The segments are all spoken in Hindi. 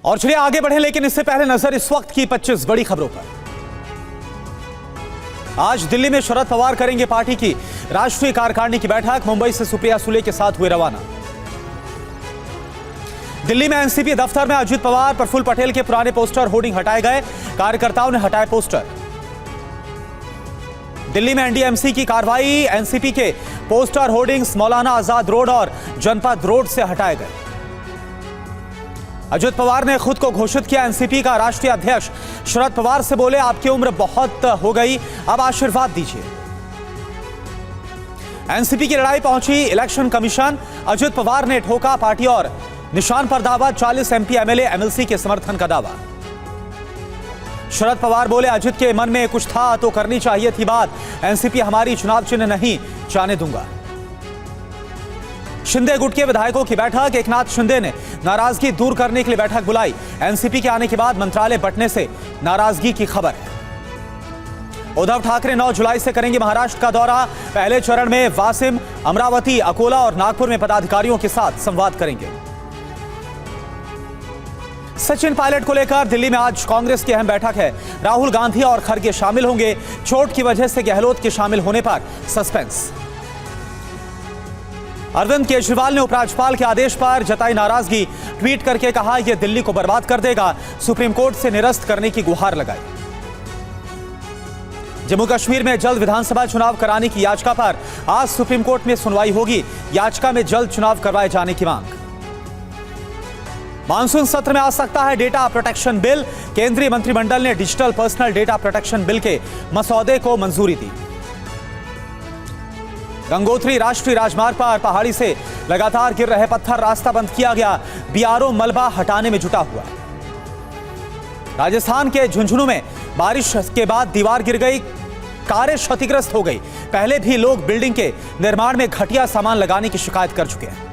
और चलिए आगे बढ़े, लेकिन इससे पहले नजर इस वक्त की 25 बड़ी खबरों पर। आज दिल्ली में शरद पवार करेंगे पार्टी की राष्ट्रीय कार्यकारिणी की बैठक। मुंबई से सुप्रिया सुले के साथ हुए रवाना। दिल्ली में एनसीपी दफ्तर में अजित पवार, प्रफुल्ल पटेल के पुराने पोस्टर होर्डिंग हटाए गए। कार्यकर्ताओं ने हटाए पोस्टर। दिल्ली में एनडीएमसी की कार्रवाई, एनसीपी के poster hoardings Maulana Azad road और जनपद रोड से हटाए गए। अजित पवार ने खुद को घोषित किया एनसीपी का राष्ट्रीय अध्यक्ष। शरद पवार से बोले, आपकी उम्र बहुत हो गई, अब आशीर्वाद दीजिए। एनसीपी की लड़ाई पहुंची इलेक्शन कमीशन। अजित पवार ने ठोका पार्टी और निशान पर दावा। 40 एमपी एमएलए एमएलसी के समर्थन का दावा। शरद पवार बोले, अजित के मन में कुछ था तो करनी चाहिए थी बात। एनसीपी हमारी चुनाव चिन्ह नहीं जाने दूंगा। शिंदे गुट के विधायकों की बैठक। एकनाथ शिंदे ने नाराजगी दूर करने के लिए बैठक बुलाई। एनसीपी के आने के बाद मंत्रालय बंटने से नाराजगी की खबर है। उद्धव ठाकरे 9 जुलाई से करेंगे महाराष्ट्र का दौरा। पहले चरण में वासिम, अमरावती, अकोला और नागपुर में पदाधिकारियों के साथ संवाद करेंगे। सचिन पायलट को लेकर दिल्ली में आज कांग्रेस की अहम बैठक है। राहुल गांधी और खड़गे शामिल होंगे। चोट की वजह से गहलोत के शामिल होने पर सस्पेंस। अरविंद केजरीवाल ने उपराज्यपाल के आदेश पर जताई नाराजगी। ट्वीट करके कहा, यह दिल्ली को बर्बाद कर देगा। सुप्रीम कोर्ट से निरस्त करने की गुहार लगाई। जम्मू कश्मीर में जल्द विधानसभा चुनाव कराने की याचिका पर आज सुप्रीम कोर्ट में सुनवाई होगी। याचिका में जल्द चुनाव करवाए जाने की मांग। मानसून सत्र में आ सकता है डेटा प्रोटेक्शन बिल। केंद्रीय मंत्रिमंडल ने digital personal data protection bill के मसौदे को मंजूरी दी। गंगोत्री राष्ट्रीय राजमार्ग पर पहाड़ी से लगातार गिर रहे पत्थर, रास्ता बंद किया गया। बीआरओ मलबा हटाने में जुटा हुआ। राजस्थान के झुंझुनू में बारिश के बाद दीवार गिर गई, कारें क्षतिग्रस्त हो गई। पहले भी लोग बिल्डिंग के निर्माण में घटिया सामान लगाने की शिकायत कर चुके हैं।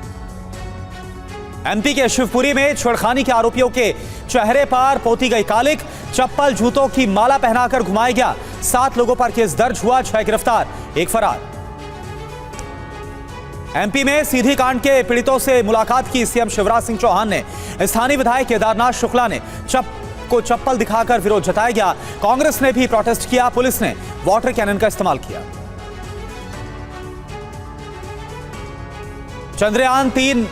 एमपी के शिवपुरी में छेड़खानी के आरोपियों के चेहरे पर पोती गई कालिक। चप्पल जूतों की माला पहनाकर घुमाया गया। 7 लोगों पर केस दर्ज हुआ, 6 गिरफ्तार, 1 फरार। एमपी में सीधी कांड के पीड़ितों से मुलाकात की सीएम शिवराज सिंह चौहान ने। स्थानीय विधायक केदारनाथ शुक्ला ने चप्पल दिखाकर विरोध जताया गया। कांग्रेस ने भी प्रोटेस्ट किया। पुलिस ने वाटर कैनन का इस्तेमाल किया। चंद्रयान 3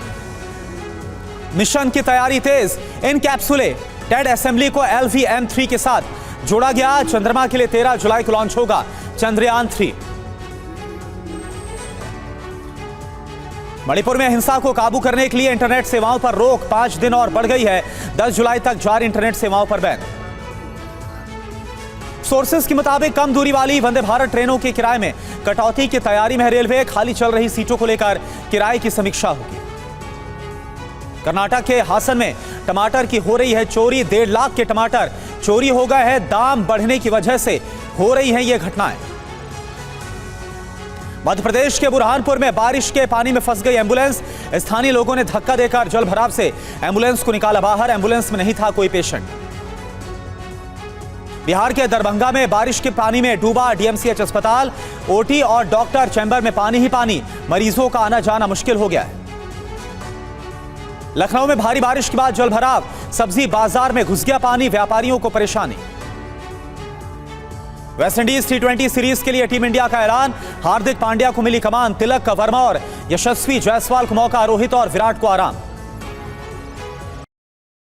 मिशन की तैयारी तेज। इनकैप्सुलेटेड असेंबली को LVM-3 के साथ जोड़ा गया। चंद्रमा के लिए 13 जुलाई को लॉन्च होगा चंद्रयान 3। मणिपुर में हिंसा को काबू करने के लिए इंटरनेट सेवाओं पर रोक 5 दिन और बढ़ गई है। 10 जुलाई तक जारी इंटरनेट सेवाओं पर बैन। सोर्सेस के मुताबिक कम दूरी वाली वंदे भारत ट्रेनों के किराए में कटौती की तैयारी में रेलवे। खाली चल रही सीटों को लेकर किराए की समीक्षा होगी। कर्नाटक के हासन में टमाटर की हो रही है चोरी। 1.5 लाख के टमाटर चोरी हो गए हैं। दाम बढ़ने की वजह से हो रही हैं ये घटनाएं। मध्य प्रदेश के बुरहानपुर में बारिश के पानी में फंस गई एम्बुलेंस। स्थानीय लोगों ने धक्का देकर जल भराव से एम्बुलेंस को निकाला बाहर। एम्बुलेंस में नहीं था कोई पेशेंट। बिहार के दरभंगा में बारिश के पानी में डूबा डीएमसीएच अस्पताल। ओटी और डॉक्टर चैंबर में पानी ही पानी। मरीजों का आना जाना मुश्किल हो गया है। लखनऊ में भारी बारिश के बाद जल भराव। सब्जी बाजार में घुस गया पानी, व्यापारियों को परेशानी। वेस्टइंडीज T20 सीरीज के लिए टीम इंडिया का ऐलान। हार्दिक पांड्या को मिली कमान, तिलक, वर्मा और यशस्वी जायसवाल को मौका, रोहित और विराट को आराम।